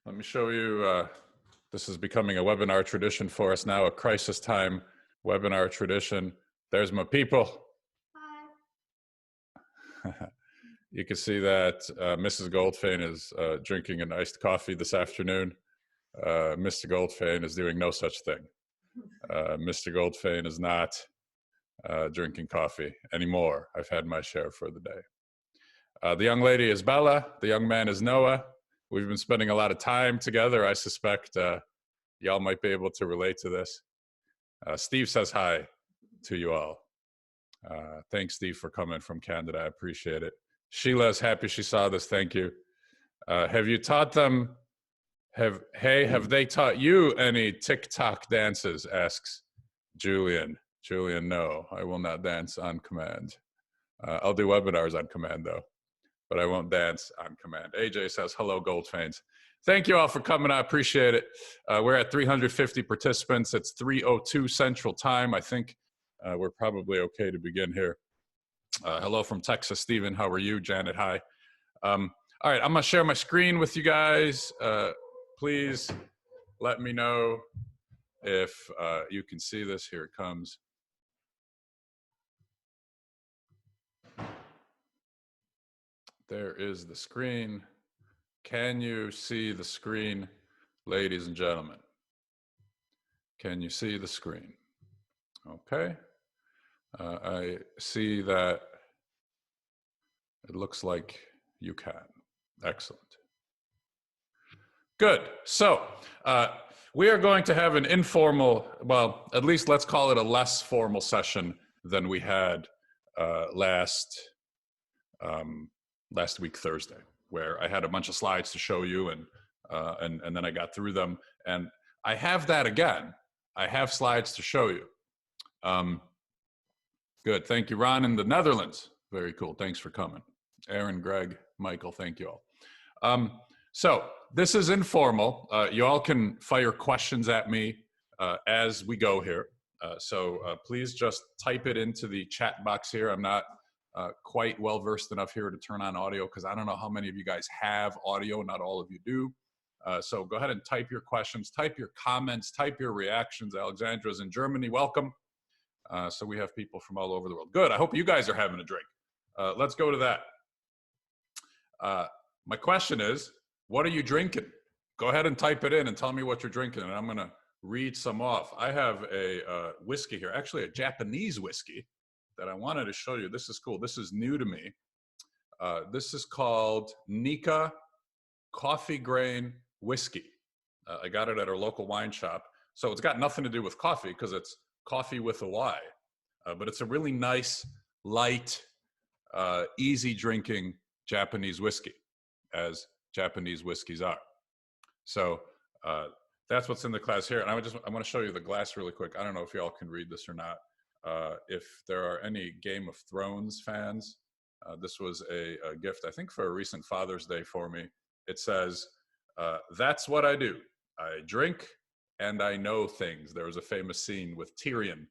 Let me show you, this is becoming a webinar tradition for us now, a crisis time webinar tradition. There's my people. Hi. You can see that Mrs. Goldfayn is drinking an iced coffee this afternoon. Mr. Goldfayn is doing no such thing. Mr. Goldfayn is not drinking coffee anymore. I've had my share for the day. The young lady is Bella. The young man is Noah. We've been spending a lot of time together. I suspect y'all might be able to relate to this. Steve says hi to you all. Thanks, Steve, for coming from Canada. I appreciate it. Sheila's happy she saw this. Thank you. Have you taught them? Have they taught you any TikTok dances? Asks Julian. Julian, no, I will not dance on command. I'll do webinars on command though, but I won't dance on command. AJ says, hello, Goldfayns. Thank you all for coming. I appreciate it. We're at 350 participants. It's 3:02 Central Time. I think we're probably okay to begin here. Hello from Texas, Stephen. How are you? Janet, hi. All right, I'm going to share my screen with you guys. Please let me know if you can see this. Here it comes. There is the screen. Can you see the screen, ladies and gentlemen? Can you see the screen? Okay. I see that it looks like you can. Excellent. Good. So we are going to have an informal, well, at least let's call it a less formal session than we had last week, Thursday, where I had a bunch of slides to show you and then I got through them. And I have that again. I have slides to show you. Good. Thank you, Ron, in the Netherlands. Very cool. Thanks for coming. Aaron, Greg, Michael, thank you all. So this is informal. You all can fire questions at me as we go here. So please just type it into the chat box here. I'm not quite well versed enough here to turn on audio because I don't know how many of you guys have audio. Not all of you do. So go ahead and type your questions, type your comments, type your reactions. Alexandra's in Germany. Welcome. So we have people from all over the world. Good. I hope you guys are having a drink. Let's go to that. My question is, what are you drinking? Go ahead and type it in and tell me what you're drinking, and I'm going to read some off. I have a whiskey here, actually a Japanese whiskey that I wanted to show you. This is cool. This is new to me. This is called Nika Coffee Grain Whiskey. I got it at our local wine shop. So it's got nothing to do with coffee because it's coffee with a Y. But it's a really nice, light, easy drinking Japanese whiskey, as Japanese whiskeys are. So that's what's in the glass here. And I want to show you the glass really quick. I don't know if y'all can read this or not. If there are any Game of Thrones fans, this was a gift, I think, for a recent Father's Day for me. It says, that's what I do. I drink and I know things. There was a famous scene with Tyrion,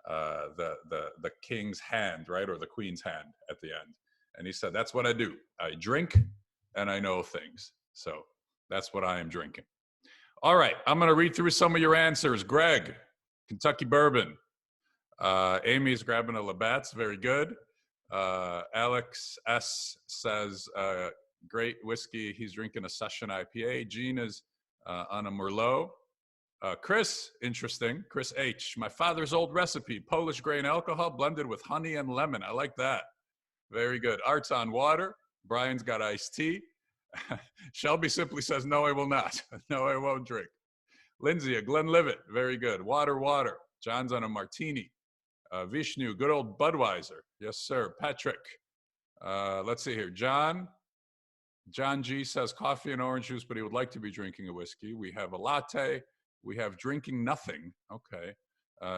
the king's hand, right? Or the queen's hand at the end. And he said, that's what I do. I drink and I know things. So that's what I am drinking. All right, I'm going to read through some of your answers. Greg, Kentucky bourbon. Amy's grabbing a Labatt's, very good. Alex S says, great whiskey. He's drinking a Session IPA. Gene is on a Merlot. Chris, interesting. Chris H, my father's old recipe, Polish grain alcohol blended with honey and lemon. I like that. Very good. Art's on water. Brian's got iced tea. Shelby simply says, no, I will not. No, I won't drink. Lindsay, a Glenlivet. Very good. Water. John's on a martini. Vishnu, good old Budweiser. Yes, sir. Patrick. Let's see here. John G says coffee and orange juice, but he would like to be drinking a whiskey. We have a latte. We have drinking nothing. Okay.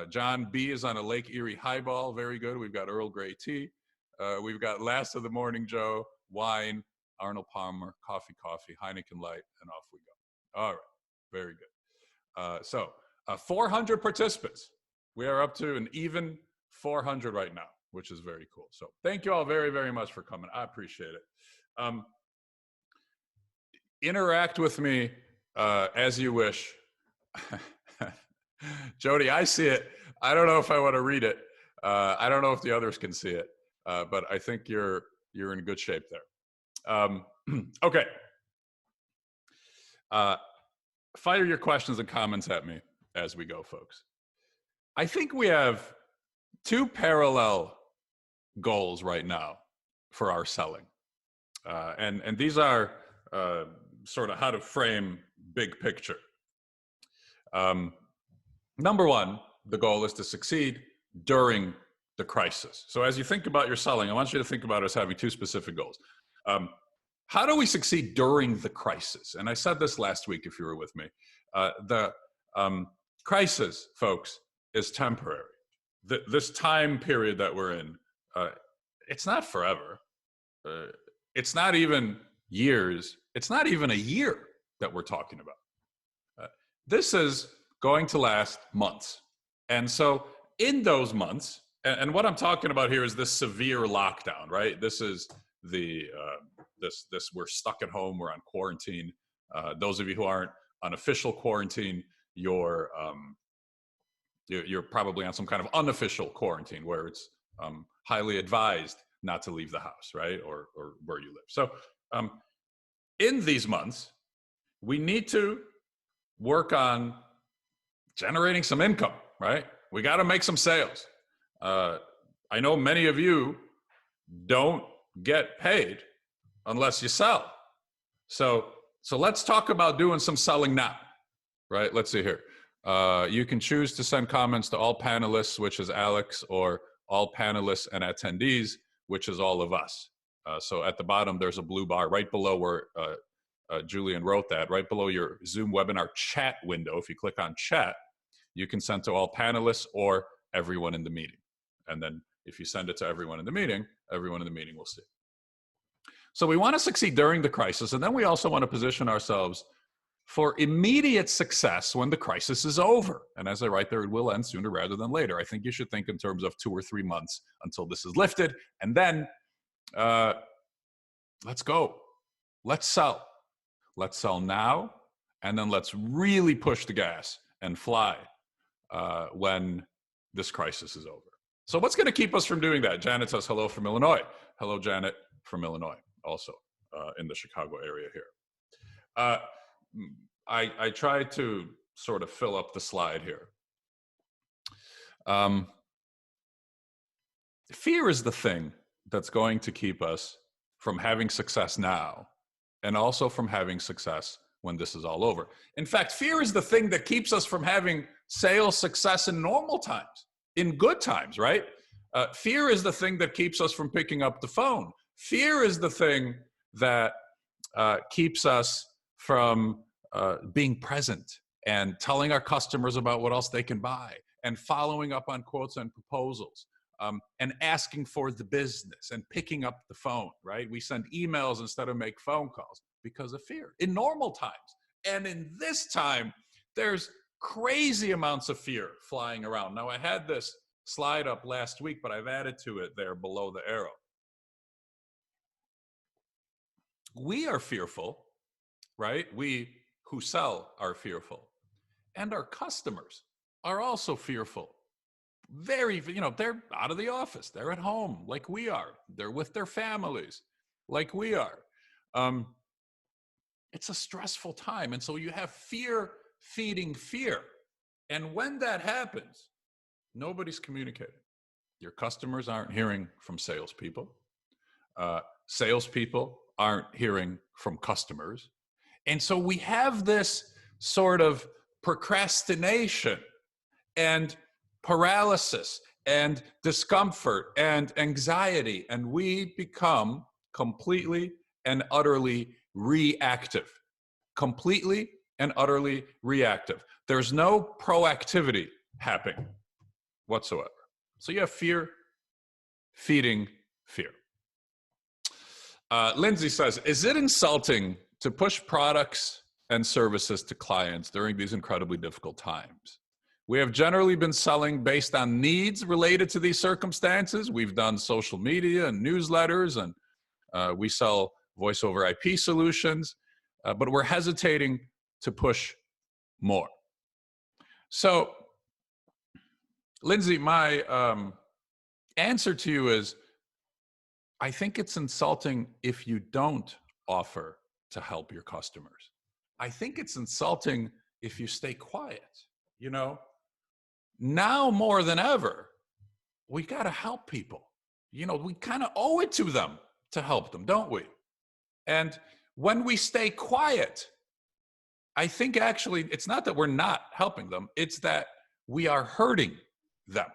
John B is on a Lake Erie highball. Very good. We've got Earl Grey tea. We've got Last of the Morning Joe, wine, Arnold Palmer, coffee, Heineken Light, and off we go. All right. Very good. So 400 participants. We are up to an even 400 right now, which is very cool. So thank you all very, very much for coming. I appreciate it. Interact with me as you wish. Jody, I see it. I don't know if I want to read it. I don't know if the others can see it, but I think you're in good shape there. Okay. Fire your questions and comments at me as we go, folks. I think we have two parallel goals right now for our selling. And these are sort of how to frame big picture. Number one, the goal is to succeed during the crisis. So as you think about your selling, I want you to think about it as having two specific goals. How do we succeed during the crisis? And I said this last week, if you were with me. The crisis, folks, is temporary. This time period that we're in, it's not forever. It's not even years. It's not even a year that we're talking about. This is going to last months. And so in those months, and what I'm talking about here is this severe lockdown, right? This is the, we're stuck at home, we're on quarantine. Those of you who aren't on official quarantine, you're probably on some kind of unofficial quarantine where it's highly advised not to leave the house, right? Or where you live. So in these months, we need to work on generating some income, right? We got to make some sales. I know many of you don't get paid unless you sell. So let's talk about doing some selling now, right? Let's see here. You can choose to send comments to all panelists, which is Alex, or all panelists and attendees, which is all of us. So at the bottom, there's a blue bar right below where Julian wrote that, right below your Zoom webinar chat window. If you click on chat, you can send to all panelists or everyone in the meeting. And then if you send it to everyone in the meeting will see. So we want to succeed during the crisis, and then we also want to position ourselves for immediate success when the crisis is over. And as I write there, it will end sooner rather than later. I think you should think in terms of 2 or 3 months until this is lifted. And then let's go. Let's sell. Let's sell now. And then let's really push the gas and fly when this crisis is over. So what's going to keep us from doing that? Janet says hello from Illinois. Hello, Janet from Illinois, also in the Chicago area here. I tried to sort of fill up the slide here. Fear is the thing that's going to keep us from having success now and also from having success when this is all over. In fact, fear is the thing that keeps us from having sales success in normal times, in good times, right? Fear is the thing that keeps us from picking up the phone. Fear is the thing that keeps us from being present and telling our customers about what else they can buy and following up on quotes and proposals and asking for the business and picking up the phone, right? We send emails instead of make phone calls because of fear in normal times. And in this time, there's crazy amounts of fear flying around. Now, I had this slide up last week, but I've added to it there below the arrow. We are fearful, right? We who sell are fearful. And our customers are also fearful. Very, they're out of the office. They're at home like we are. They're with their families like we are. It's a stressful time. And so you have fear feeding fear. And when that happens, nobody's communicating. Your customers aren't hearing from salespeople. Salespeople aren't hearing from customers. And so we have this sort of procrastination and paralysis and discomfort and anxiety, and we become completely and utterly reactive. Completely and utterly reactive. There's no proactivity happening whatsoever. So you have fear feeding fear. Lindsay says, is it insulting to push products and services to clients during these incredibly difficult times? We have generally been selling based on needs related to these circumstances. We've done social media and newsletters, and we sell voice over IP solutions. but we're hesitating to push more. So, Lindsay, my answer to you is, I think it's insulting if you don't offer to help your customers. I think it's insulting if you stay quiet. You know, now more than ever, we got to help people. You know, we kind of owe it to them to help them, don't we? And when we stay quiet, I think actually it's not that we're not helping them, it's that we are hurting them.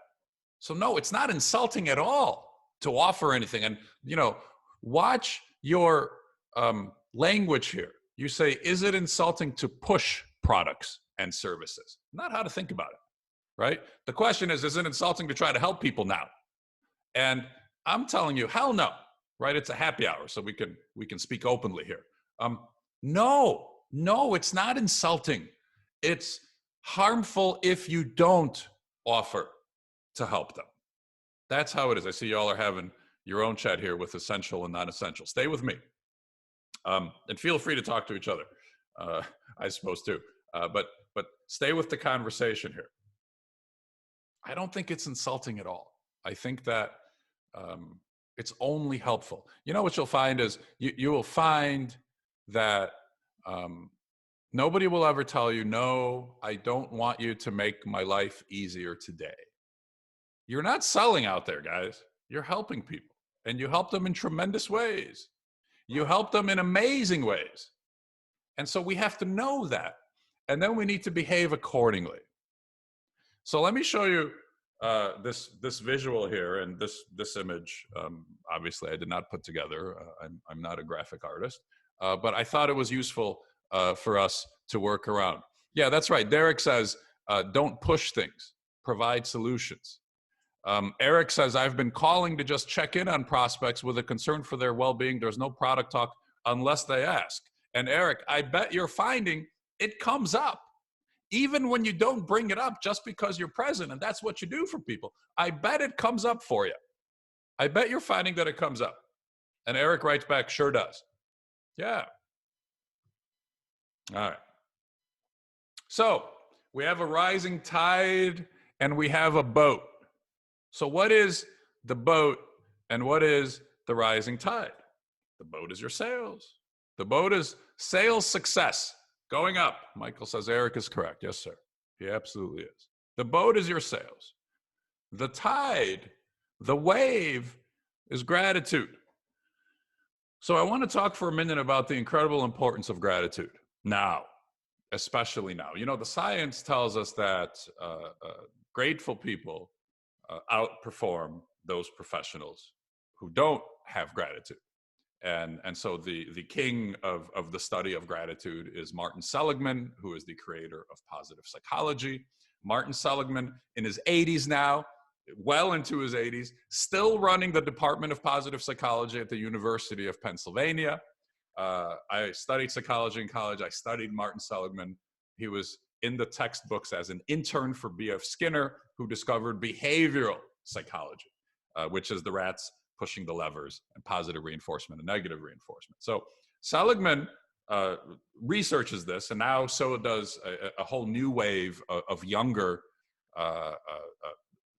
So no, it's not insulting at all to offer anything. And, you know, watch your language here. You say, is it insulting to push products and services? Not how to think about it, right? The question is it insulting to try to help people now? And I'm telling you, hell no, right? It's a happy hour, so we can speak openly here. No, it's not insulting. It's harmful if you don't offer to help them. That's how it is. I see y'all are having your own chat here with essential and non-essential. Stay with me. And feel free to talk to each other, I suppose too. But stay with the conversation here. I don't think it's insulting at all. I think that it's only helpful. You know what you'll find is you will find that nobody will ever tell you, no, I don't want you to make my life easier today. You're not selling out there, guys. You're helping people, and you help them in tremendous ways. You help them in amazing ways. And so we have to know that, and then we need to behave accordingly. So let me show you this visual here and this image. Obviously, I did not put together. I'm not a graphic artist, but I thought it was useful for us to work around. Yeah, that's right. Derek says, don't push things, provide solutions. Eric says, I've been calling to just check in on prospects with a concern for their well-being. There's no product talk unless they ask. And Eric, I bet you're finding it comes up. Even when you don't bring it up just because you're present, and that's what you do for people. I bet it comes up for you. I bet you're finding that it comes up. And Eric writes back, sure does. Yeah. All right. So we have a rising tide and we have a boat. So what is the boat and what is the rising tide? The boat is your sales. The boat is sales success going up. Michael says Eric is correct. Yes, sir. He absolutely is. The boat is your sales. The tide, the wave is gratitude. So I want to talk for a minute about the incredible importance of gratitude now, especially now. You know, the science tells us that grateful people outperform those professionals who don't have gratitude. And so the king of the study of gratitude is Martin Seligman, who is the creator of positive psychology. Martin Seligman, in his 80s now, well into his 80s, still running the Department of Positive Psychology at the University of Pennsylvania. I studied psychology in college. I studied Martin Seligman. He was in the textbooks as an intern for B.F. Skinner, who discovered behavioral psychology, which is the rats pushing the levers and positive reinforcement and negative reinforcement. So Seligman researches this, and now so does a whole new wave of younger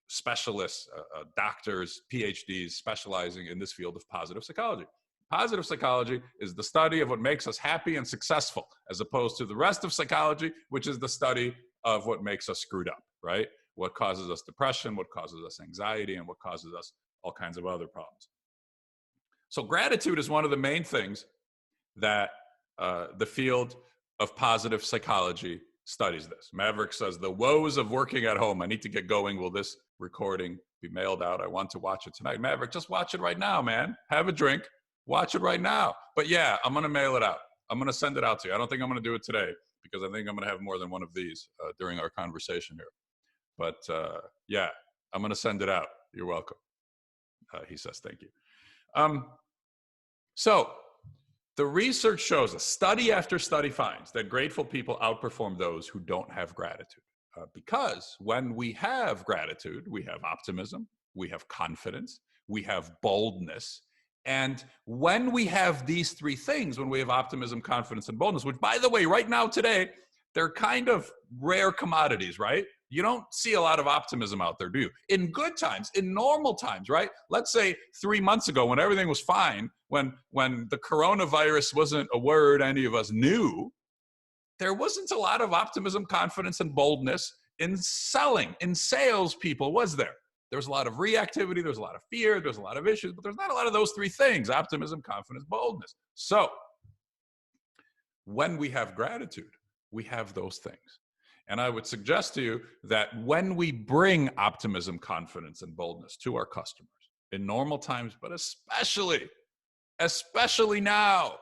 specialists, doctors, PhDs specializing in this field of positive psychology. Positive psychology is the study of what makes us happy and successful, as opposed to the rest of psychology, which is the study of what makes us screwed up, right? What causes us depression, what causes us anxiety, and what causes us all kinds of other problems. So gratitude is one of the main things that the field of positive psychology studies this. Maverick says, the woes of working at home. I need to get going. Will this recording be mailed out? I want to watch it tonight. Maverick, just watch it right now, man. Have a drink. Watch it right now. But yeah, I'm going to mail it out. I'm going to send it out to you. I don't think I'm going to do it today because I think I'm going to have more than one of these during our conversation here. But yeah, I'm going to send it out. You're welcome. He says, thank you. So the research shows us, study after study finds that grateful people outperform those who don't have gratitude. Because when we have gratitude, we have optimism, we have confidence, we have boldness, And when we have these three things, when we have optimism, confidence, and boldness, which, by the way, right now today, they're kind of rare commodities, right? You don't see a lot of optimism out there, do you? In good times, in normal times, right? Let's say 3 months ago when everything was fine, when the coronavirus wasn't a word any of us knew, there wasn't a lot of optimism, confidence, and boldness in selling, in salespeople, was there? There was a lot of reactivity, there was a lot of fear, there's a lot of issues, but there's not a lot of those three things: optimism, confidence, boldness. So when we have gratitude, we have those things. And I would suggest to you that when we bring optimism, confidence, and boldness to our customers in normal times, but especially now,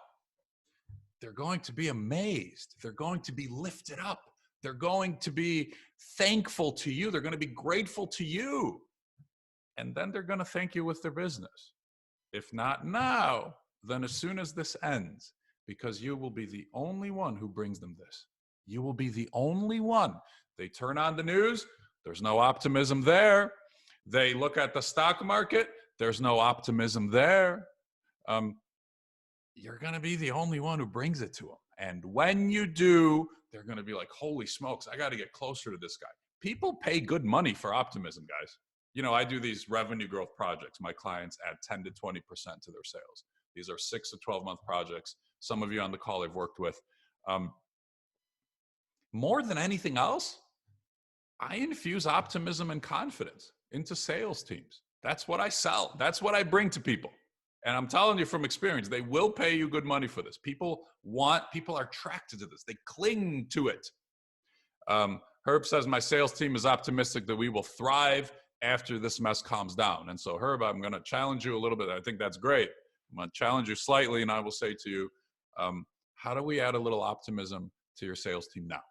they're going to be amazed. They're going to be lifted up. They're going to be thankful to you. They're going to be grateful to you. And then they're going to thank you with their business. If not now, then as soon as this ends, because you will be the only one who brings them this. You will be the only one. They turn on the news, there's no optimism there. They look at the stock market, there's no optimism there. You're going to be the only one who brings it to them. And when you do, they're going to be like, holy smokes, I got to get closer to this guy. People pay good money for optimism, guys. You know, I do these revenue growth projects. My clients add 10 to 20% to their sales. These are 6 to 12-month projects. Some of you on the call I've worked with. More than anything else, I infuse optimism and confidence into sales teams. That's what I sell. That's what I bring to people. And I'm telling you from experience, they will pay you good money for this. People are attracted to this. They cling to it. Herb says, my sales team is optimistic that we will thrive after this mess calms down. And so, Herb, I'm going to challenge you a little bit. I think that's great. I'm going to challenge you slightly, and I will say to you, how do we add a little optimism to your sales team now,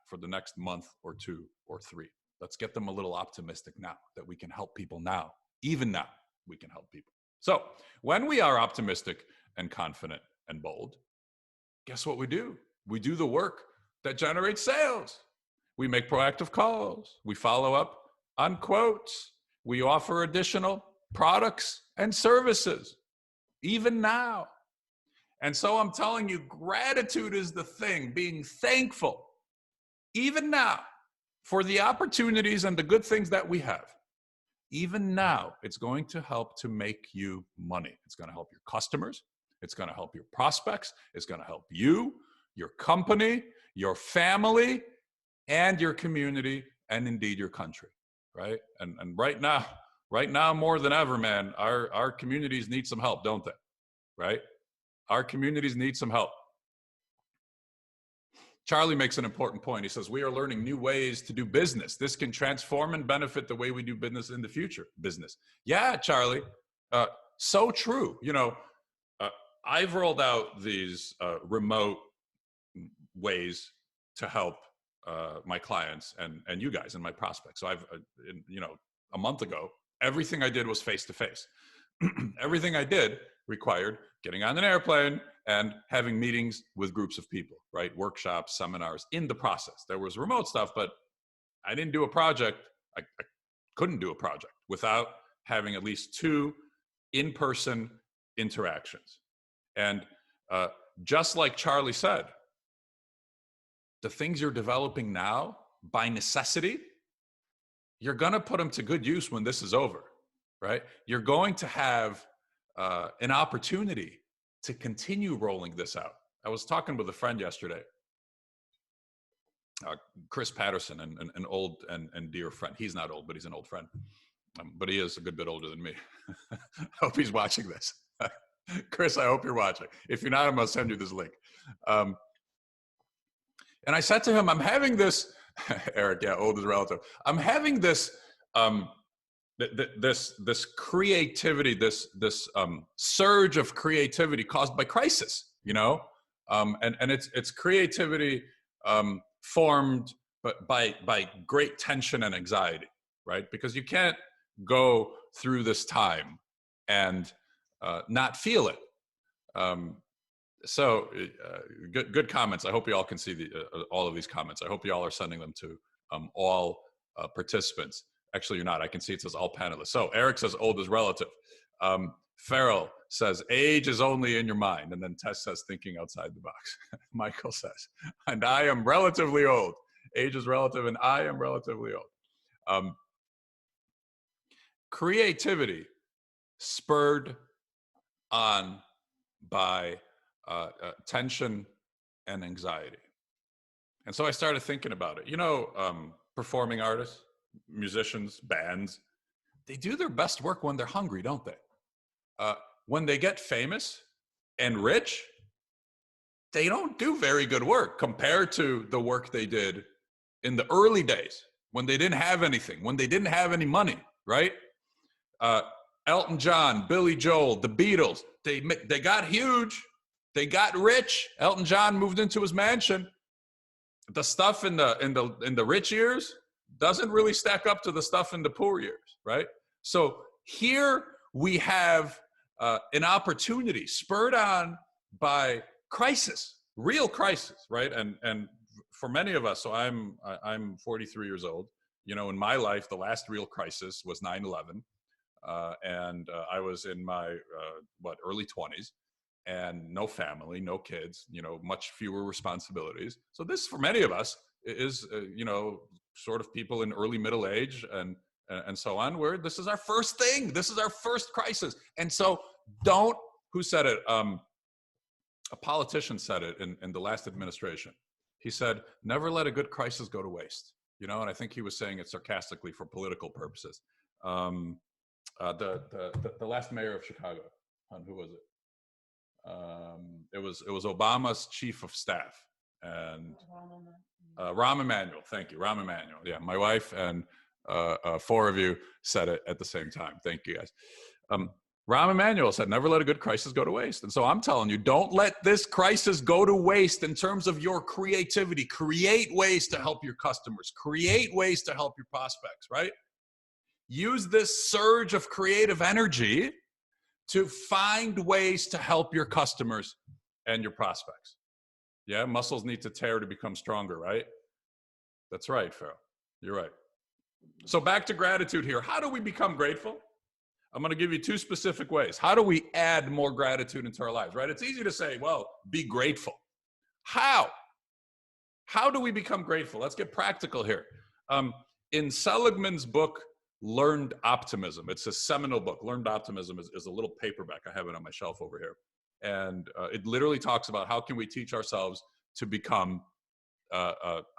for the next month or 2 or 3? Let's get them a little optimistic now that we can help people now. Even now, we can help people. So when we are optimistic and confident and bold, guess what we do? We do the work that generates sales. We make proactive calls. We follow up on quotes. We offer additional products and services, even now. And so I'm telling you, gratitude is the thing, being thankful, even now, for the opportunities and the good things that we have. Even now, it's going to help to make you money. It's going to help your customers. It's going to help your prospects. It's going to help you, your company, your family, and your community, and indeed your country, right? And right now more than ever, man, our communities need some help, don't they? Right? Our communities need some help. Charlie makes an important point. He says, we are learning new ways to do business. This can transform and benefit the way we do business in the future. Business. Yeah, Charlie. So true. You know, I've rolled out these remote ways to help my clients and you guys and my prospects. So a month ago, everything I did was face-to-face. Everything I did required getting on an airplane and having meetings with groups of people, right? Workshops, seminars in the process. There was remote stuff, but I didn't do a project. I couldn't do a project without having at least 2 in-person interactions. And just like Charlie said, the things you're developing now, by necessity, you're going to put them to good use when this is over, right? You're going to have an opportunity to continue rolling this out. I was talking with a friend yesterday, Chris Patterson, an old and dear friend. He's not old, but he's an old friend. But he is a good bit older than me. I hope he's watching this. Chris, I hope you're watching. If you're not, I'm going to send you this link. And I said to him, I'm having this, Eric, yeah, old is relative. I'm having this, this creativity, this surge of creativity caused by crisis, you know, and it's creativity formed by great tension and anxiety, right? Because you can't go through this time and not feel it. So good comments. I hope you all can see all of these comments. I hope you all are sending them to all participants. Actually, you're not. I can see it says all panelists. So Eric says old is relative. Farrell says, age is only in your mind. And then Tess says, thinking outside the box. Michael says, and I am relatively old. Age is relative, and I am relatively old. Creativity spurred on by tension and anxiety. And so I started thinking about it. You know, performing artists, musicians, bands, they do their best work when they're hungry, don't they? When they get famous and rich, they don't do very good work compared to the work they did in the early days when they didn't have anything, when they didn't have any money, right? Elton John, Billy Joel, the Beatles, they got huge, they got rich. Elton John moved into his mansion. The stuff in the rich years doesn't really stack up to the stuff in the poor years, right? So here we have an opportunity spurred on by crisis, real crisis, right? And for many of us, so I'm 43 years old. You know, in my life, the last real crisis was 9/11, and I was in my early 20s, and no family, no kids, you know, much fewer responsibilities. So this, for many of us, is you know, sort of people in early middle age and so on, where this is our first thing, this is our first crisis. And so who said it? A politician said it in the last administration. He said, never let a good crisis go to waste. You know, and I think he was saying it sarcastically for political purposes. The last mayor of Chicago, who was it? It was Obama's chief of staff, and Rahm Emanuel. Thank you, Rahm Emanuel. Yeah, my wife and 4 of you said it at the same time. Thank you, guys. Rahm Emanuel said, never let a good crisis go to waste. And so I'm telling you, don't let this crisis go to waste in terms of your creativity. Create ways to help your customers. Create ways to help your prospects, right? Use this surge of creative energy to find ways to help your customers and your prospects. Yeah, muscles need to tear to become stronger, right? That's right, Farrell. You're right. So back to gratitude here. How do we become grateful? I'm going to give you 2 specific ways. How do we add more gratitude into our lives, right? It's easy to say, well, be grateful. How? How do we become grateful? Let's get practical here. In Seligman's book, Learned Optimism, it's a seminal book. Learned Optimism is a little paperback. I have it on my shelf over here. And it literally talks about how can we teach ourselves to become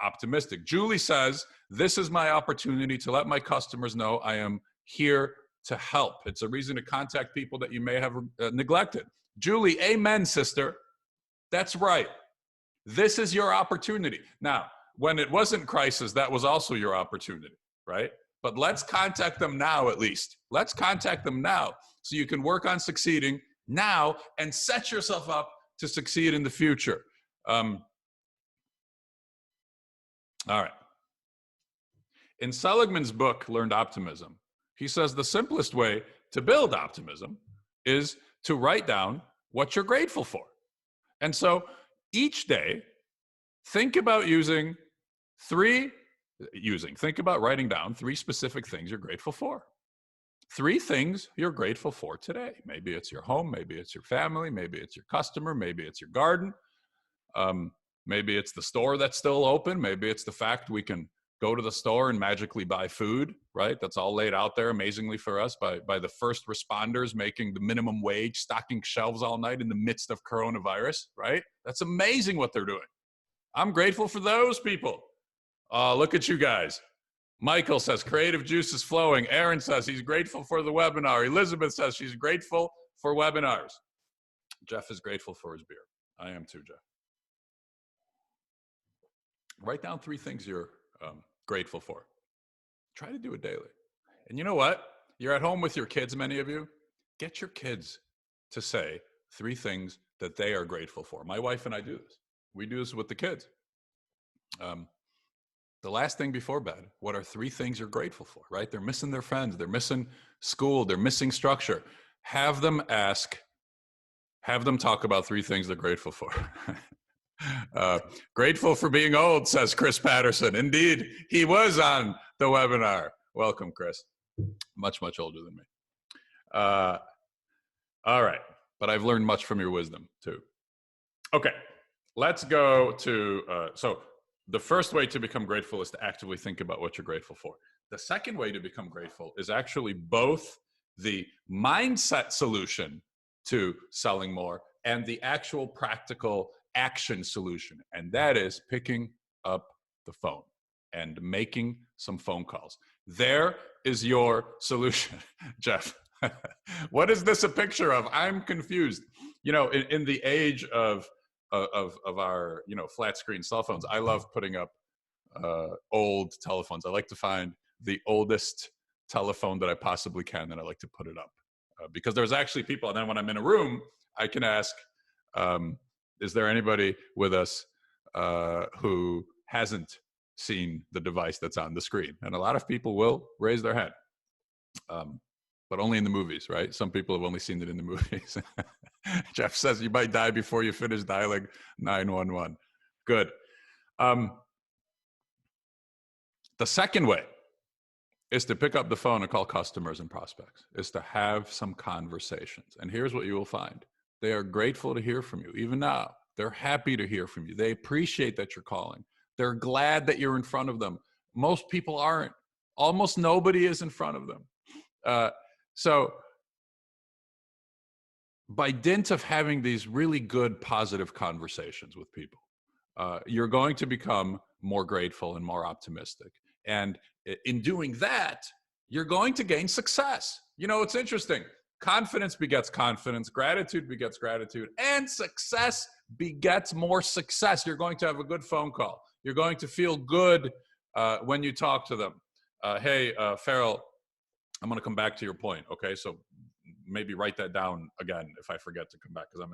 optimistic. Julie says, this is my opportunity to let my customers know I am here to help. It's a reason to contact people that you may have neglected. Julie, amen, sister. That's right. This is your opportunity. Now, when it wasn't crisis, that was also your opportunity, right? But let's contact them now, at least. Let's contact them now so you can work on succeeding now and set yourself up to succeed in the future. All right. In Seligman's book, Learned Optimism, he says the simplest way to build optimism is to write down what you're grateful for. And so each day, think about think about writing down 3 specific things you're grateful for. 3 things you're grateful for today. Maybe it's your home, maybe it's your family, maybe it's your customer, maybe it's your garden. Maybe it's the store that's still open. Maybe it's the fact we can go to the store and magically buy food, right? That's all laid out there amazingly for us by the first responders making the minimum wage, stocking shelves all night in the midst of coronavirus, right? That's amazing what they're doing. I'm grateful for those people. Look at you guys. Michael says, creative juice is flowing. Aaron says he's grateful for the webinar. Elizabeth says she's grateful for webinars. Jeff is grateful for his beer. I am too, Jeff. Write down 3 things you're grateful for. Try to do it daily. And you know what? You're at home with your kids, many of you. Get your kids to say 3 things that they are grateful for. My wife and I do this. We do this with the kids. The last thing before bed, what are 3 things you're grateful for, right? They're missing their friends. They're missing school. They're missing structure. Have them talk about 3 things they're grateful for. Grateful for being old, says Chris Patterson. Indeed, he was on the webinar. Welcome, Chris. Much, much older than me. All right. But I've learned much from your wisdom too. Okay. Let's go to, so the first way to become grateful is to actively think about what you're grateful for. The second way to become grateful is actually both the mindset solution to selling more and the actual practical action solution. And that is picking up the phone and making some phone calls. There is your solution, Jeff. What is this a picture of? I'm confused. You know, in the age of our, you know, flat screen cell phones, I love putting up old telephones. I like to find the oldest telephone that I possibly can, and I like to put it up because there's actually people. And then when I'm in a room, I can ask, is there anybody with us who hasn't seen the device that's on the screen? And a lot of people will raise their hand. But only in the movies, right? Some people have only seen it in the movies. Jeff says you might die before you finish dialing 911. Good. The second way is to pick up the phone and call customers and prospects, is to have some conversations. And here's what you will find. They are grateful to hear from you. Even now, they're happy to hear from you. They appreciate that you're calling. They're glad that you're in front of them. Most people aren't. Almost nobody is in front of them. So by dint of having these really good, positive conversations with people, you're going to become more grateful and more optimistic. And in doing that, you're going to gain success. You know, it's interesting. Confidence begets confidence, gratitude begets gratitude, and success begets more success. You're going to have a good phone call. You're going to feel good when you talk to them. Hey, Farrell, I'm going to come back to your point. Okay, so maybe write that down again if I forget to come back, because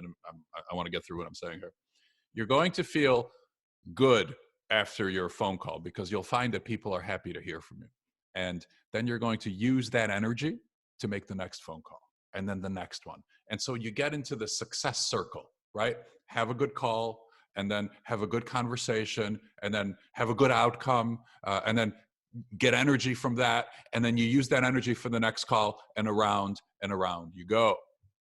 I want to get through what I'm saying here. You're going to feel good after your phone call because you'll find that people are happy to hear from you. And then you're going to use that energy to make the next phone call and then the next one. And so you get into the success circle, right? Have a good call and then have a good conversation and then have a good outcome and then get energy from that. And then you use that energy for the next call and around you go.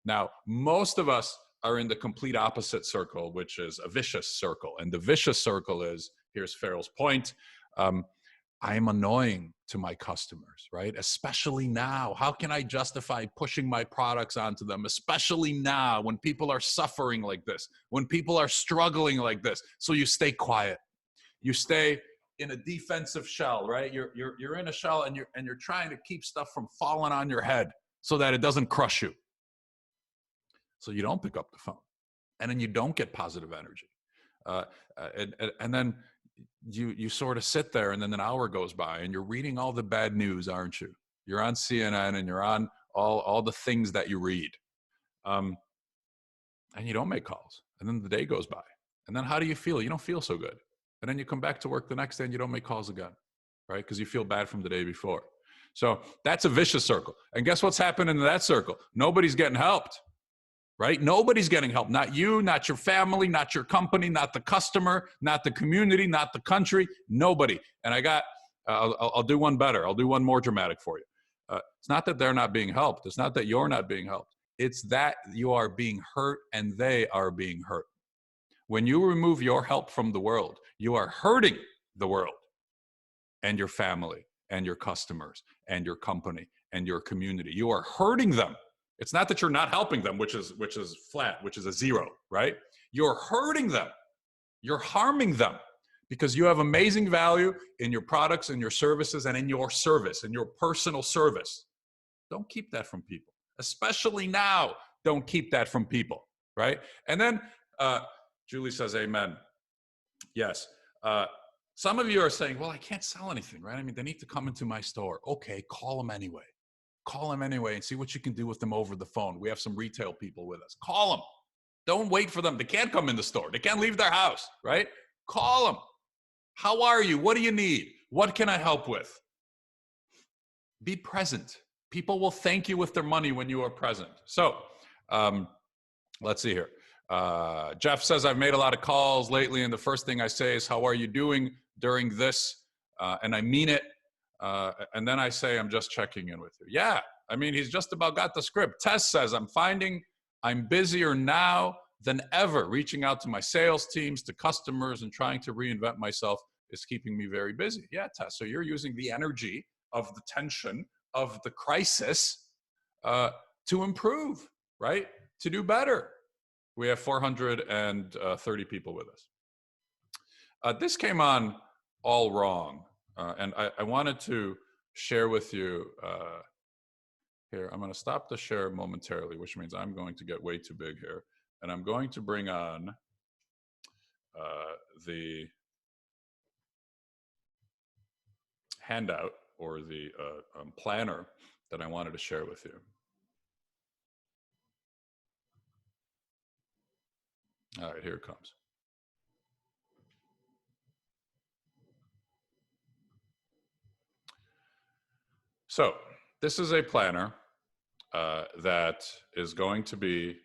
Now, most of us are in the complete opposite circle, which is a vicious circle. And the vicious circle is, here's Farrell's point, I am annoying to my customers, right? Especially now. How can I justify pushing my products onto them, especially now when people are suffering like this, when people are struggling like this? So you stay quiet. You stay in a defensive shell, right? You're in a shell and you're trying to keep stuff from falling on your head so that it doesn't crush you. So you don't pick up the phone, and then you don't get positive energy, and then you sort of sit there, and then an hour goes by, and you're reading all the bad news, aren't you? You're on CNN, and you're on all the things that you read, and you don't make calls, and then the day goes by, and then how do you feel? You don't feel so good, and then you come back to work the next day, and you don't make calls again, right? Because you feel bad from the day before. So that's a vicious circle, and guess what's happening in that circle? Nobody's getting helped. Right? Nobody's getting help. Not you, not your family, not your company, not the customer, not the community, not the country. Nobody. And I'll do one better. I'll do one more dramatic for you. It's not that they're not being helped. It's not that you're not being helped. It's that you are being hurt and they are being hurt. When you remove your help from the world, you are hurting the world and your family and your customers and your company and your community. You are hurting them. It's not that you're not helping them, which is flat, which is a zero, right? You're hurting them. You're harming them because you have amazing value in your products and your services and in your service, in your personal service. Don't keep that from people, especially now. Don't keep that from people, right? And then Julie says, amen. Yes. Some of you are saying, well, I can't sell anything, right? I mean, they need to come into my store. Okay, call them anyway. Call them anyway and see what you can do with them over the phone. We have some retail people with us. Call them. Don't wait for them. They can't come in the store. They can't leave their house, right? Call them. How are you? What do you need? What can I help with? Be present. People will thank you with their money when you are present. So let's see here. Jeff says, I've made a lot of calls lately, and the first thing I say is, how are you doing during this? And I mean it. And then I say, I'm just checking in with you. Yeah, I mean, he's just about got the script. Tess says, I'm finding I'm busier now than ever. Reaching out to my sales teams, to customers, and trying to reinvent myself is keeping me very busy. Yeah, Tess. So you're using the energy of the tension of the crisis to improve, right? To do better. We have 430 people with us. This came on all wrong. And I wanted to share with you here. I'm going to stop the share momentarily, which means I'm going to get way too big here. And I'm going to bring on the handout or the planner that I wanted to share with you. All right, here it comes. So this is a planner that is going to be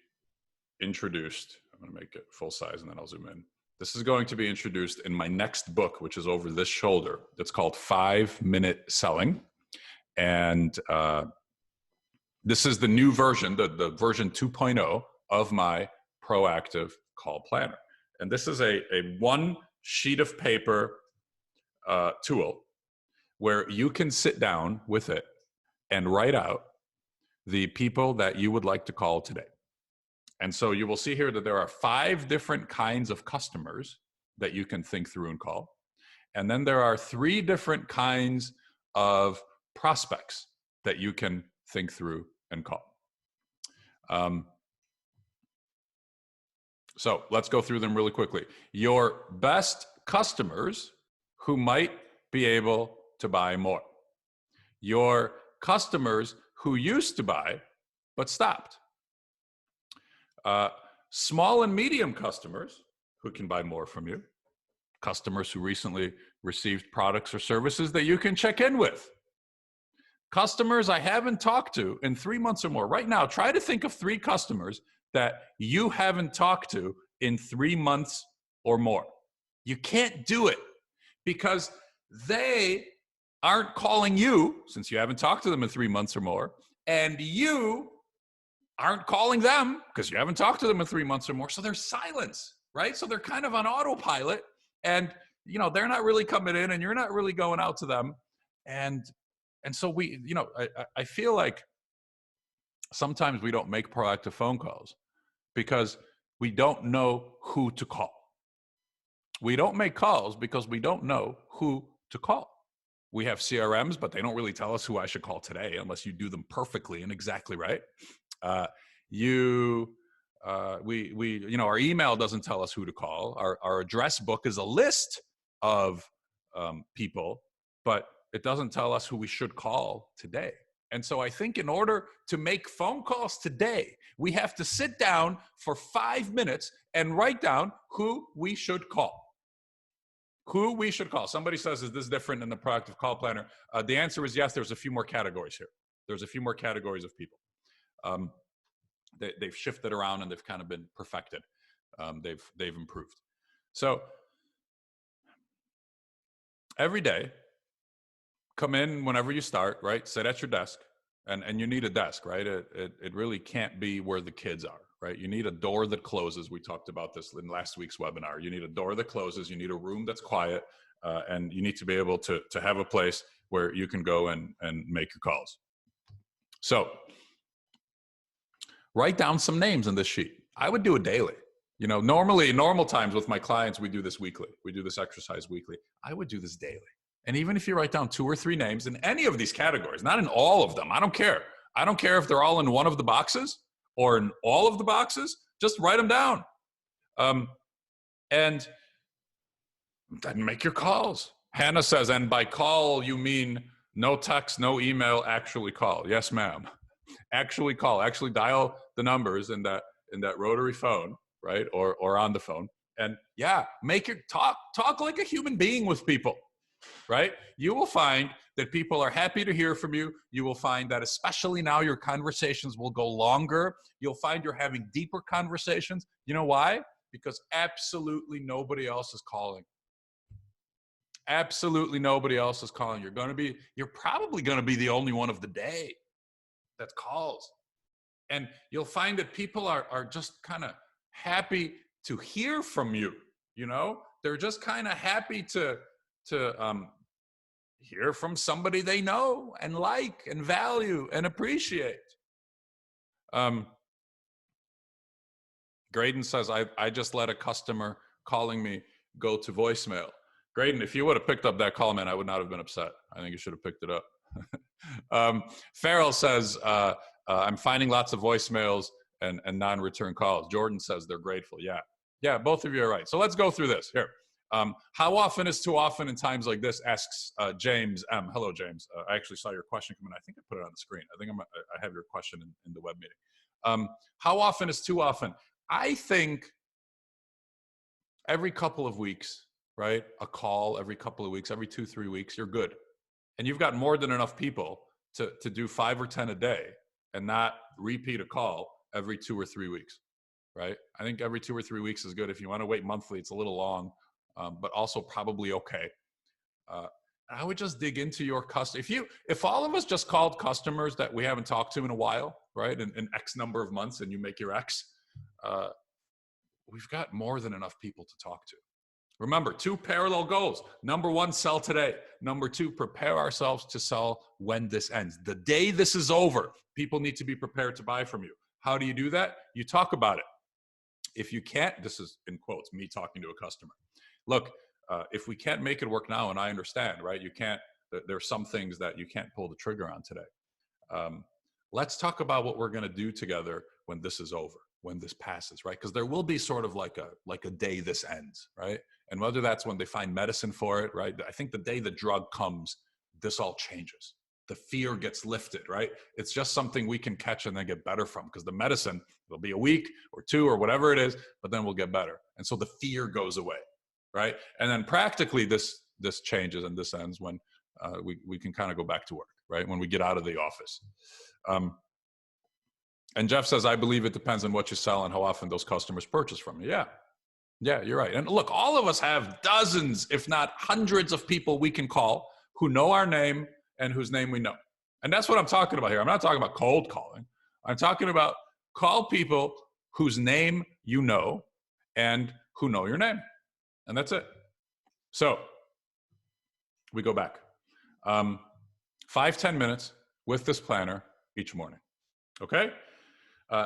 introduced. I'm going to make it full size and then I'll zoom in. This is going to be introduced in my next book, which is over this shoulder. It's called 5-Minute Selling. And this is the new version, the version 2.0 of my proactive call planner. And this is a one sheet of paper tool where you can sit down with it and write out the people that you would like to call today. And so you will see here that there are 5 different kinds of customers that you can think through and call. And then there are 3 different kinds of prospects that you can think through and call. So let's go through them really quickly. Your best customers who might be able to buy more. Your customers who used to buy but stopped. Small and medium customers who can buy more from you. Customers who recently received products or services that you can check in with. Customers I haven't talked to in 3 months or more. Right now, try to think of 3 customers that you haven't talked to in 3 months or more. You can't do it because they aren't calling you, since you haven't talked to them in 3 months or more, and you aren't calling them because you haven't talked to them in 3 months or more. So there's silence, right? So they're kind of on autopilot, and they're not really coming in, and you're not really going out to them, and so I feel like sometimes we don't make proactive phone calls because we don't know who to call. We don't make calls because we don't know who to call. We have CRMs, but they don't really tell us who I should call today unless you do them perfectly and exactly right. Our email doesn't tell us who to call. Our address book is a list of people, but it doesn't tell us who we should call today. And so I think in order to make phone calls today, we have to sit down for 5 minutes and write down who we should call. Who we should call. Somebody says, is this different in the proactive call planner? The answer is yes. There's a few more categories here. There's a few more categories of people. They've shifted around and they've kind of been perfected. They've improved. So every day, come in whenever you start, right? Sit at your desk, and you need a desk, right? It really can't be where the kids are, right? You need a door that closes. We talked about this in last week's webinar. You need a door that closes. You need a room that's quiet, and you need to be able to have a place where you can go and make your calls. So write down some names in this sheet. I would do it daily. Normally, normal times with my clients, we do this weekly. We do this exercise weekly. I would do this daily. And even if you write down 2 or 3 names in any of these categories, not in all of them, I don't care. I don't care if they're all in one of the boxes or in all of the boxes, just write them down. And then make your calls. Hannah says, and by call, you mean no text, no email, actually call. Yes, ma'am. Actually call, actually dial the numbers in that rotary phone, right? Or on the phone. And yeah, make it talk like a human being with people. Right? You will find that people are happy to hear from you. You will find that especially now your conversations will go longer. You'll find you're having deeper conversations. You know why? Because absolutely nobody else is calling. Absolutely nobody else is calling. You're probably going to be the only one of the day that calls. And you'll find that people are just kind of happy to hear from you. You know, they're just kind of happy to hear from somebody they know and like and value and appreciate. Graydon says, I just let a customer calling me go to voicemail. Graydon, if you would have picked up that call, man, I would not have been upset. I think you should have picked it up. Farrell says, I'm finding lots of voicemails and non-return calls. Jordan says they're grateful. Yeah, both of you are right. So let's go through this here. How often is too often in times like this, asks James M. Hello, James. I actually saw your question come in. I think I put it on the screen. I think I have your question in the web meeting. How often is too often? I think every couple of weeks, right? A call every couple of weeks, every 2-3 weeks, you're good. And you've got more than enough people to do 5 or 10 a day and not repeat a call every 2 or 3 weeks, right? I think every 2 or 3 weeks is good. If you want to wait monthly, it's a little long, but also probably okay. I would just dig into your customer. If all of us just called customers that we haven't talked to in a while, right, in X number of months, and you make your X, we've got more than enough people to talk to. Remember, 2 parallel goals. Number 1, sell today. Number 2, prepare ourselves to sell when this ends. The day this is over, people need to be prepared to buy from you. How do you do that? You talk about it. If you can't, this is in quotes, me talking to a customer. Look, if we can't make it work now, and I understand, right? You can't, there's some things that you can't pull the trigger on today. Let's talk about what we're going to do together when this is over, when this passes, right? Because there will be sort of like a day this ends, right? And whether that's when they find medicine for it, right? I think the day the drug comes, this all changes. The fear gets lifted, right? It's just something we can catch and then get better from, because the medicine will be a week or 2 or whatever it is, but then we'll get better. And so the fear goes away, right? And then practically this changes and this ends when we can kind of go back to work, right? When we get out of the office. And Jeff says, I believe it depends on what you sell and how often those customers purchase from you. Yeah, you're right. And look, all of us have dozens, if not hundreds of people we can call who know our name and whose name we know. And that's what I'm talking about here. I'm not talking about cold calling. I'm talking about call people whose name you know and who know your name. And that's it. So we go back. 5-10 minutes with this planner each morning. Okay?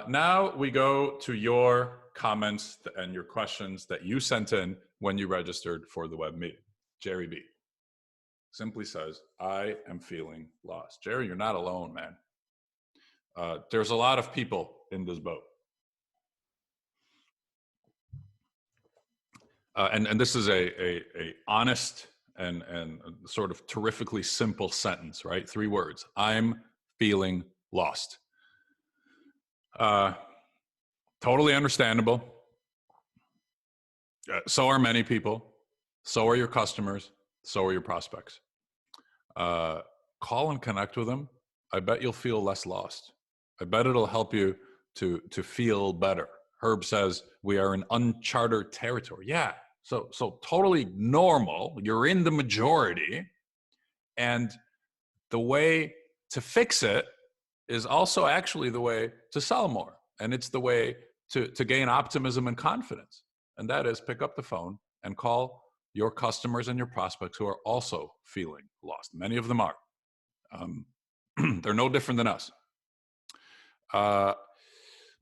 Now we go to your comments and your questions that you sent in when you registered for the web meeting. Jerry B simply says, I am feeling lost. Jerry, you're not alone, man. There's a lot of people in this boat. And this is a honest and sort of terrifically simple sentence, right? 3 words. I'm feeling lost. Totally understandable. So are many people. So are your customers. So are your prospects. Call and connect with them. I bet you'll feel less lost. I bet it'll help you to feel better. Herb says we are in uncharted territory. Yeah. So totally normal. You're in the majority. And the way to fix it is also actually the way to sell more. And it's the way to gain optimism and confidence. And that is pick up the phone and call your customers and your prospects who are also feeling lost. Many of them are. They're no different than us.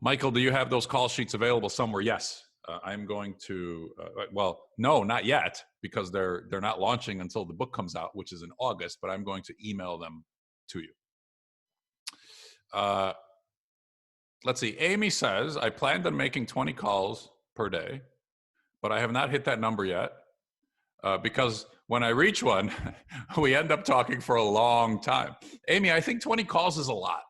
Michael, do you have those call sheets available somewhere? Yes. I'm going to, well, no, not yet, because they're not launching until the book comes out, which is in August, but I'm going to email them to you. Let's see. Amy says, I planned on making 20 calls per day, but I have not hit that number yet because when I reach one, we end up talking for a long time. Amy, I think 20 calls is a lot,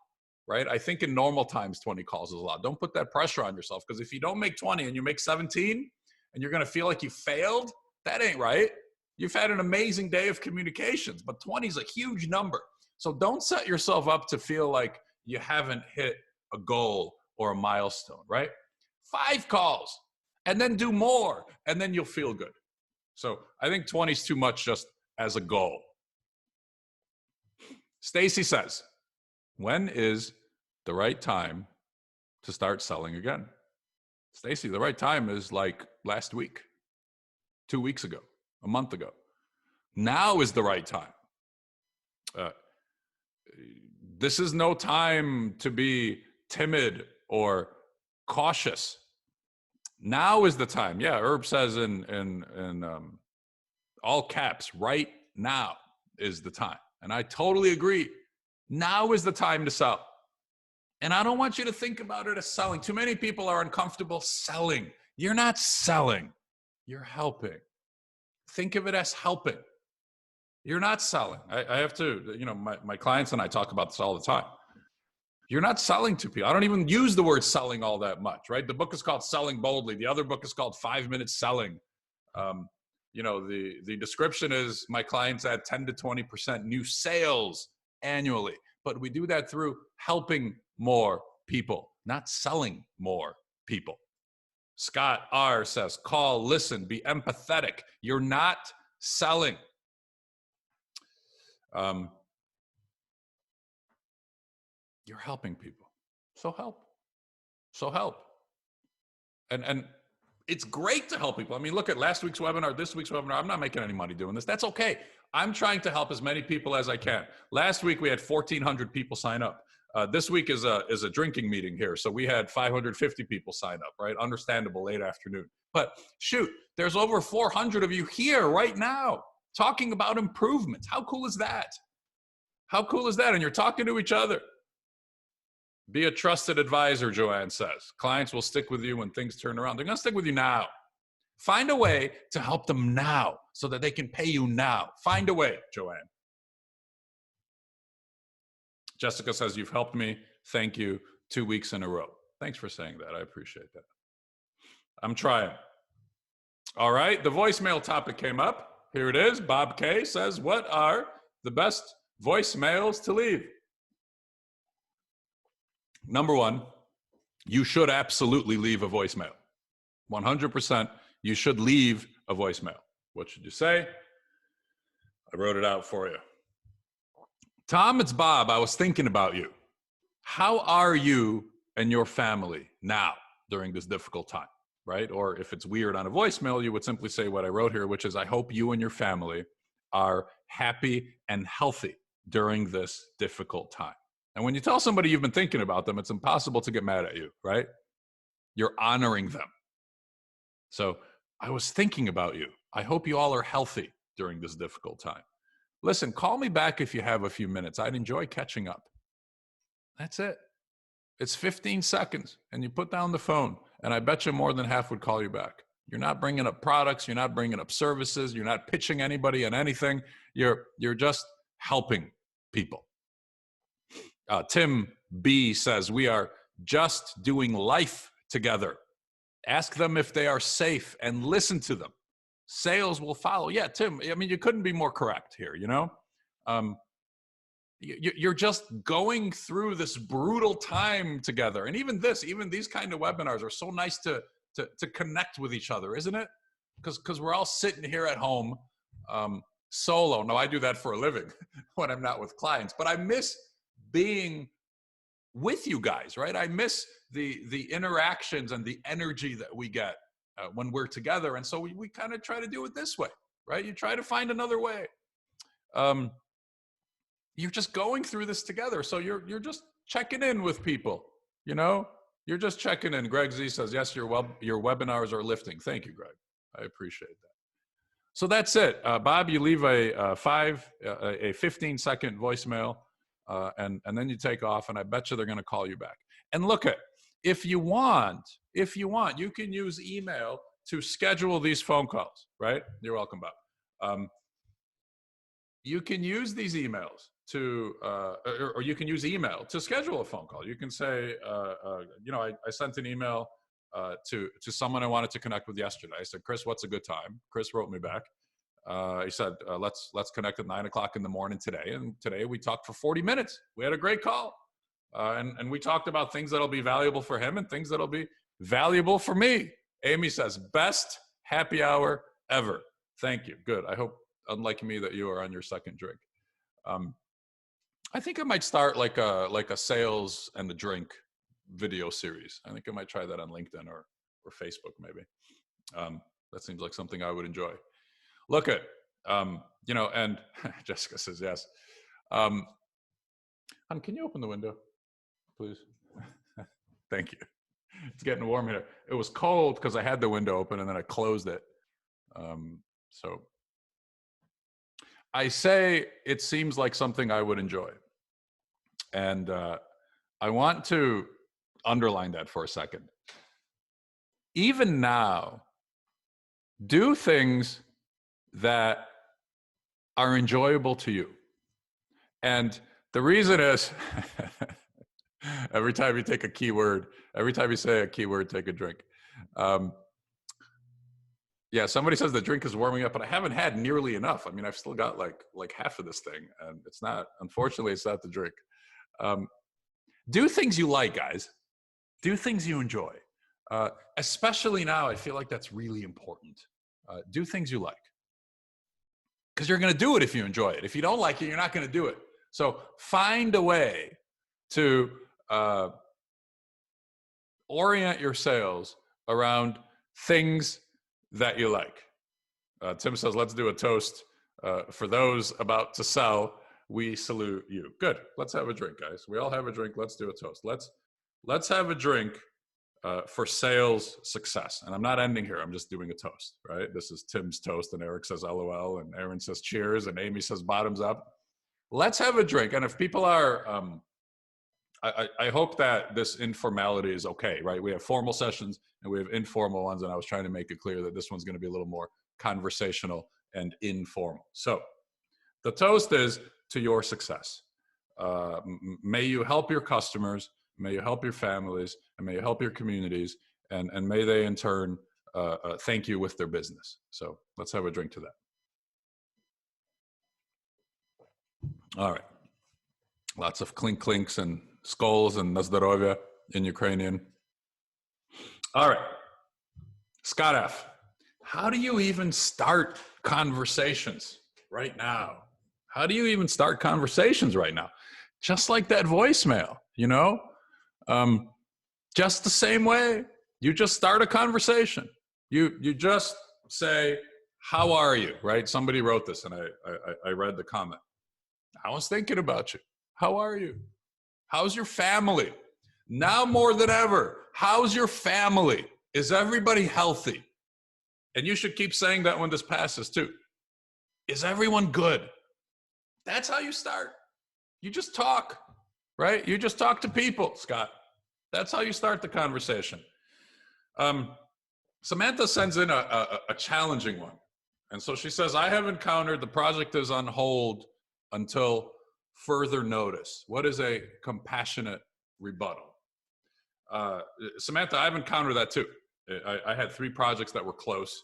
right? I think in normal times, 20 calls is a lot. Don't put that pressure on yourself, because if you don't make 20 and you make 17 and you're going to feel like you failed, that ain't right. You've had an amazing day of communications, but 20 is a huge number. So don't set yourself up to feel like you haven't hit a goal or a milestone, right? 5 calls and then do more, and then you'll feel good. So I think 20 is too much just as a goal. Stacy says, when is the right time to start selling again. Stacy, the right time is like last week, 2 weeks ago, a month ago. Now is the right time. This is no time to be timid or cautious. Now is the time. Yeah, Herb says in all caps, right now is the time. And I totally agree. Now is the time to sell. And I don't want you to think about it as selling. Too many people are uncomfortable selling. You're not selling. You're helping. Think of it as helping. You're not selling. I have to, my clients and I talk about this all the time. You're not selling to people. I don't even use the word selling all that much, right? The book is called Selling Boldly. The other book is called 5 Minutes Selling. The description is my clients add 10 to 20% new sales annually. But we do that through helping more people, not selling more people. Scott R. says, call, listen, be empathetic. You're not selling. You're helping people. So help. And it's great to help people. I mean, look at last week's webinar, this week's webinar. I'm not making any money doing this. That's okay. I'm trying to help as many people as I can. Last week we had 1,400 people sign up. This week is a drinking meeting here, so we had 550 people sign up. Right? Understandable, late afternoon. But shoot, there's over 400 of you here right now talking about improvements. How cool is that? How cool is that? And you're talking to each other. Be a trusted advisor, Joanne says. Clients will stick with you when things turn around. They're going to stick with you now. Find a way to help them now so that they can pay you now. Find a way, Joanne. Jessica says, you've helped me. Thank you. 2 weeks in a row. Thanks for saying that. I appreciate that. I'm trying. All right. The voicemail topic came up. Here it is. Bob K says, what are the best voicemails to leave? Number one, you should absolutely leave a voicemail. 100%, you should leave a voicemail. What should you say? I wrote it out for you. Tom, it's Bob. I was thinking about you. How are you and your family now during this difficult time, right? Or if it's weird on a voicemail, you would simply say what I wrote here, which is, I hope you and your family are happy and healthy during this difficult time. And when you tell somebody you've been thinking about them, it's impossible to get mad at you, right? You're honoring them. So I was thinking about you. I hope you all are healthy during this difficult time. Listen, call me back if you have a few minutes. I'd enjoy catching up. That's it. It's 15 seconds and you put down the phone and I bet you more than half would call you back. You're not bringing up products. You're not bringing up services. You're not pitching anybody on anything. You're just helping people. Tim B says, we are just doing life together. Ask them if they are safe and listen to them. Sales will follow. Yeah, Tim, I mean, you couldn't be more correct here, You're just going through this brutal time together. And even these kind of webinars are so nice to connect with each other, isn't it? Because we're all sitting here at home solo. Now, I do that for a living when I'm not with clients, but I miss being with you guys, right? I miss the interactions and the energy that we get when we're together. And so we kind of try to do it this way, right? You try to find another way. You're just going through this together. So you're just checking in with people, you're just checking in. Greg Z says, yes, your webinars are lifting. Thank you, Greg. I appreciate that. So that's it. Bob, you leave a 15-second voicemail. And then you take off, and I bet you they're going to call you back. And look at, if you want, you can use email to schedule these phone calls, right? You're welcome, Bob. You can use these emails to, or you can use email to schedule a phone call. You can say, I sent an email to someone I wanted to connect with yesterday. I said, Chris, what's a good time? Chris wrote me back. He said, let's connect at 9 o'clock in the morning today. And today we talked for 40 minutes. We had a great call. And we talked about things that'll be valuable for him and things that'll be valuable for me. Amy says, best happy hour ever. Thank you. Good. I hope, unlike me, that you are on your second drink. I think I might start like a sales and the drink video series. I think I might try that on LinkedIn or Facebook maybe. That seems like something I would enjoy. Look at, and Jessica says yes. Hon, can you open the window, please? Thank you. It's getting warm here. It was cold because I had the window open and then I closed it. So I say it seems like something I would enjoy. And I want to underline that for a second. Even now, do things that are enjoyable to you. And the reason is, every time you take a keyword, every time you say a keyword, take a drink. Yeah, somebody says the drink is warming up, but I haven't had nearly enough. I mean, I've still got like half of this thing, and it's not, unfortunately, it's not the drink. Do things you like, guys. Do things you enjoy. Especially now, I feel like that's really important. Do things you like. Because you're going to do it if you enjoy it. If you don't like it, you're not going to do it. So find a way to orient your sales around things that you like. Tim says, let's do a toast. For those about to sell, we salute you. Good. Let's have a drink, guys. We all have a drink. Let's do a toast. Let's have a drink for sales success. And I'm not ending here. I'm just doing a toast, right? This is Tim's toast, and Eric says LOL, and Aaron says cheers, and Amy says bottoms up. Let's have a drink. And if people are, I hope that this informality is okay, right? We have formal sessions and we have informal ones, and I was trying to make it clear that this one's going to be a little more conversational and informal. So the toast is to your success. May you help your customers, may you help your families, and may you help your communities, and may they in turn thank you with their business. So let's have a drink to that. All right. Lots of clink clinks and skulls and na zdоровье in Ukrainian. All right. Scott F., how do you even start conversations right now? How do you even start conversations right now? Just like that voicemail, just the same way. You just start a conversation. You just say, how are you, right? Somebody wrote this and I read the comment. I was thinking about you. How are you? How's your family? Now more than ever, how's your family? Is everybody healthy? And you should keep saying that when this passes too. Is everyone good? That's how you start. You just talk, right? You just talk to people, Scott. That's how you start the conversation. Samantha sends in a challenging one. And so she says, I have encountered the project is on hold until further notice. What is a compassionate rebuttal? Samantha, I've encountered that too. I had 3 projects that were close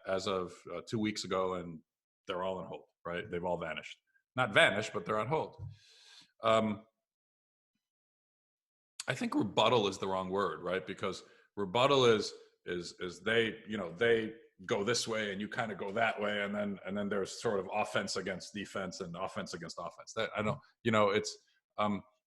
as of 2 weeks ago, and they're all on hold, right? They've all vanished. Not vanished, but they're on hold. I think rebuttal is the wrong word, right? Because rebuttal is they, they go this way and you kind of go that way, and then there's sort of offense against defense and offense against offense. That I don't,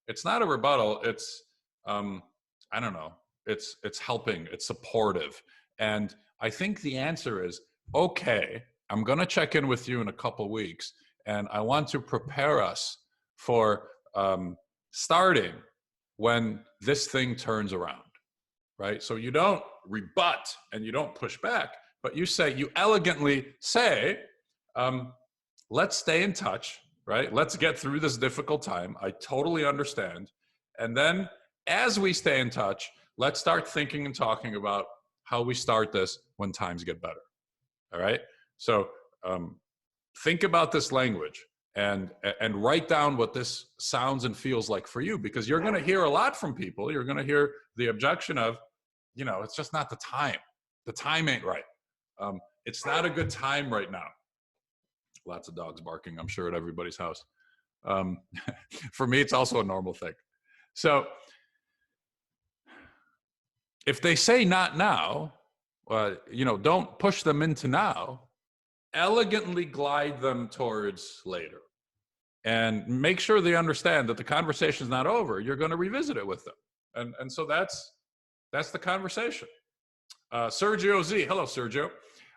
it's not a rebuttal. It's I don't know. It's helping. It's supportive. And I think the answer is, okay, I'm going to check in with you in a couple weeks, and I want to prepare us for starting when this thing turns around, right? So you don't rebut and you don't push back, but you elegantly say, let's stay in touch, right? Let's get through this difficult time. I totally understand. And then as we stay in touch, let's start thinking and talking about how we start this when times get better. All right. So think about this language and write down what this sounds and feels like for you, because you're going to hear a lot from people. You're going to hear the objection of, it's just not the time. The time ain't right. It's not a good time right now. Lots of dogs barking, I'm sure, at everybody's house. For me, it's also a normal thing. So if they say not now, don't push them into now. Elegantly glide them towards later. And make sure they understand that the conversation's not over. You're going to revisit it with them. And so that's the conversation. Sergio Z, hello Sergio.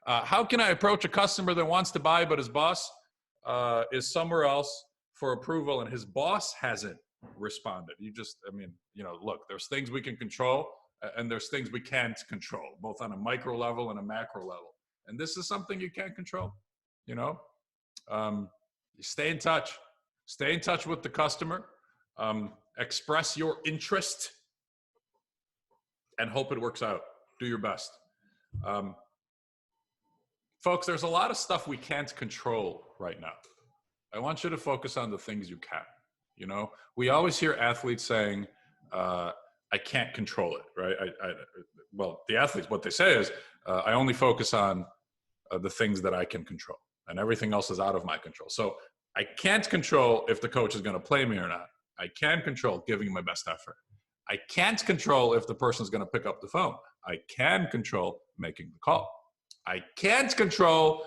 How can I approach a customer that wants to buy but his boss is somewhere else for approval and his boss hasn't responded? Look, there's things we can control and there's things we can't control, both on a micro level and a macro level. And this is something you can't control. You stay in touch. Stay in touch with the customer. Express your interest and hope it works out. Do your best. Folks, there's a lot of stuff we can't control right now. I want you to focus on the things you can. We always hear athletes saying, I can't control it, right? Well, the athletes, what they say is, I only focus on the things that I can control, and everything else is out of my control. So I can't control if the coach is going to play me or not. I can control giving my best effort. I can't control if the person's going to pick up the phone. I can control making the call. I can't control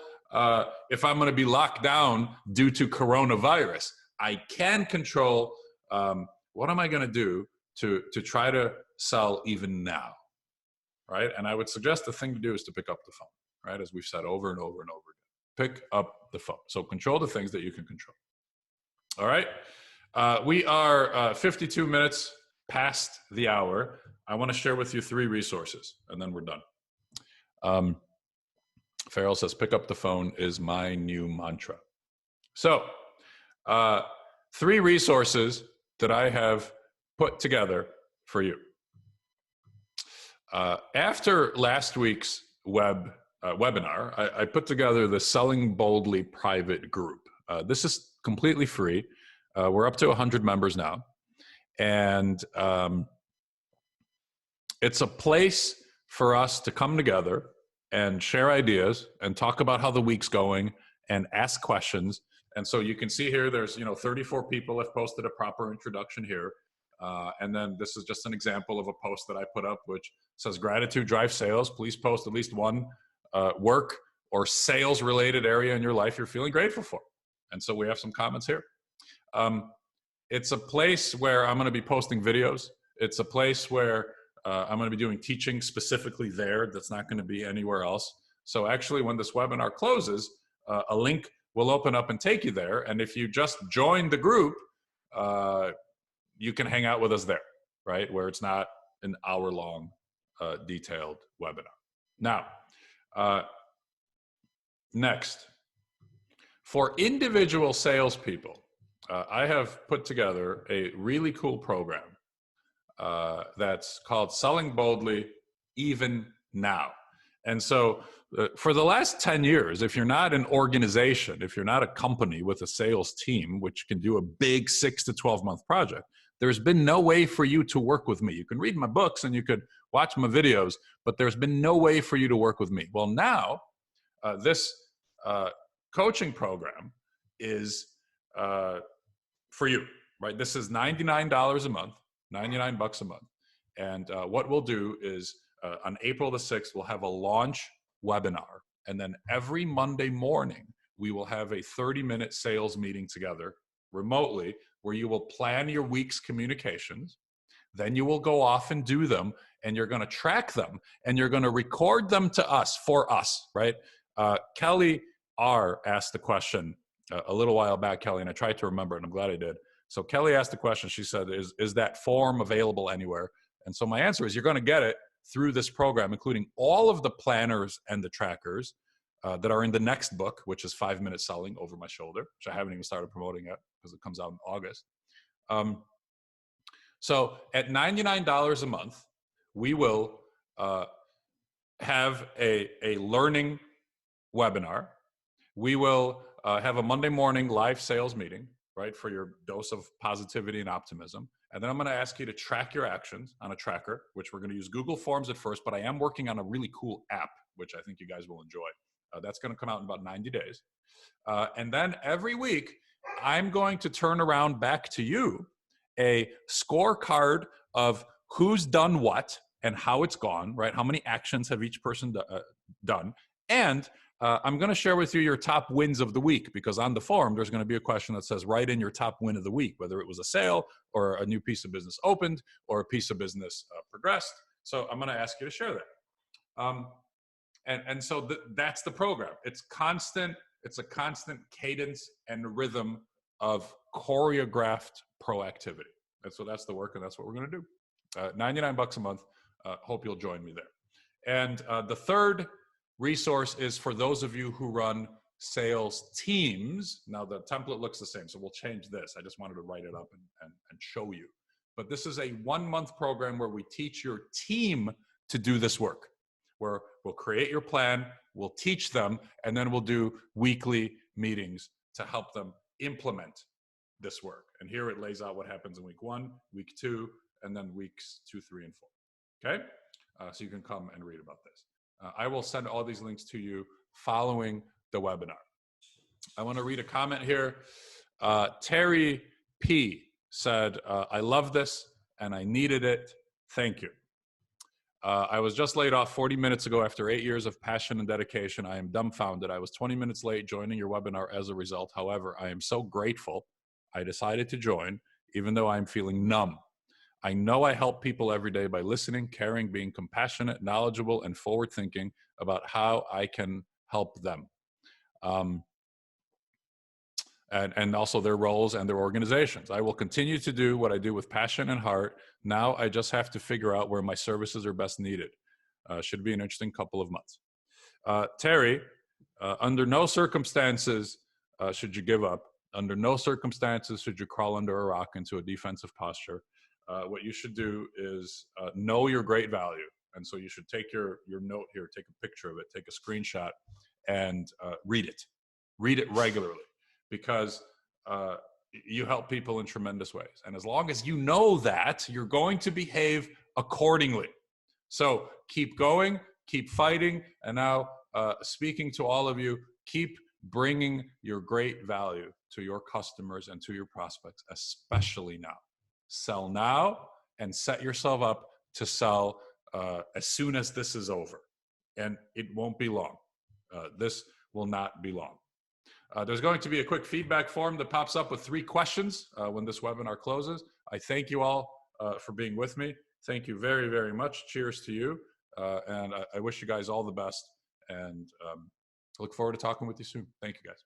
if I'm going to be locked down due to coronavirus. I can control what am I going to do to try to sell even now, right? And I would suggest the thing to do is to pick up the phone, right? As we've said over and over and over again. Pick up the phone. So control the things that you can control. All right? We are 52 minutes past the hour. I want to share with you 3 resources, and then we're done. Farrell says, pick up the phone is my new mantra. So 3 resources that I have put together for you. After last week's webinar, I put together the Selling Boldly private group. This is completely free. We're up to 100 members now. And it's a place for us to come together and share ideas and talk about how the week's going and ask questions. And so you can see here, there's 34 people have posted a proper introduction here. And then this is just an example of a post that I put up, which says, gratitude drives sales. Please post at least one work or sales related area in your life you're feeling grateful for. And so we have some comments here. It's a place where I'm going to be posting videos. It's a place where I'm going to be doing teaching specifically there. That's not going to be anywhere else. So actually, when this webinar closes, a link will open up and take you there. And if you just join the group, you can hang out with us there, right? Where it's not an hour-long detailed webinar. Now, next, for individual salespeople, I have put together a really cool program that's called Selling Boldly Even Now. And so for the last 10 years, if you're not an organization, if you're not a company with a sales team, which can do a big 6 to 12 month project, there's been no way for you to work with me. You can read my books and you could watch my videos, but there's been no way for you to work with me. Well, now this coaching program is for you, right? This is $99 a month, 99 bucks a month. And what we'll do is on April the 6th, we'll have a launch webinar. And then every Monday morning, we will have a 30-minute sales meeting together remotely where you will plan your week's communications. Then you will go off and do them, and you're going to track them, and you're going to record them to us, for us, right? Kelly R. asked the question a little while back, Kelly, and I tried to remember it, and I'm glad I did. So Kelly asked the question. She said, is that form available anywhere? And so my answer is you're going to get it through this program, including all of the planners and the trackers that are in the next book, which is 5-Minute Selling Over My Shoulder, which I haven't even started promoting yet because it comes out in August. So at $99 a month, we will have a learning webinar. We will have a Monday morning live sales meeting, right, for your dose of positivity and optimism. And then I'm going to ask you to track your actions on a tracker, which we're going to use Google Forms at first, but I am working on a really cool app, which I think you guys will enjoy. That's going to come out in about 90 days. And then every week, I'm going to turn around back to you a scorecard of who's done what and how it's gone, right? How many actions have each person done? And I'm going to share with you your top wins of the week, because on the forum, there's going to be a question that says, write in your top win of the week, whether it was a sale or a new piece of business opened or a piece of business progressed. So I'm going to ask you to share that. And so that's the program. It's constant. It's a constant cadence and rhythm of choreographed proactivity. And so that's the work, and that's what we're going to do. $99 a month. Hope you'll join me there. And the third resource is for those of you who run sales teams. Now the template looks the same, so we'll change this. I just wanted to write it up and show you. But this is a 1-month program where we teach your team to do this work, where we'll create your plan, we'll teach them, and then we'll do weekly meetings to help them implement this work. And here it lays out what happens in week 1, week 2, and then weeks 2, 3, and 4. Okay? So you can come and read about this. I will send all these links to you following the webinar. I want to read a comment here. Terry P said, I love this and I needed it. Thank you. I was just laid off 40 minutes ago after 8 years of passion and dedication. I am dumbfounded. I was 20 minutes late joining your webinar as a result. However, I am so grateful I decided to join, even though I'm feeling numb. I know I help people every day by listening, caring, being compassionate, knowledgeable, and forward-thinking about how I can help them. And also their roles and their organizations. I will continue to do what I do with passion and heart. Now I just have to figure out where my services are best needed. Should be an interesting couple of months. Terry, under no circumstances should you give up. Under no circumstances should you crawl under a rock into a defensive posture. What you should do is know your great value. And so you should take your note here, take a picture of it, take a screenshot, and read it. Read it regularly, because you help people in tremendous ways. And as long as you know that, you're going to behave accordingly. So keep going, keep fighting. And now speaking to all of you, keep bringing your great value to your customers and to your prospects, especially now. Sell now and set yourself up to sell as soon as this is over. And it won't be long. This will not be long. There's going to be a quick feedback form that pops up with 3 questions when this webinar closes. I thank you all for being with me. Thank you very, very much. Cheers to you. And I wish you guys all the best. And look forward to talking with you soon. Thank you, guys.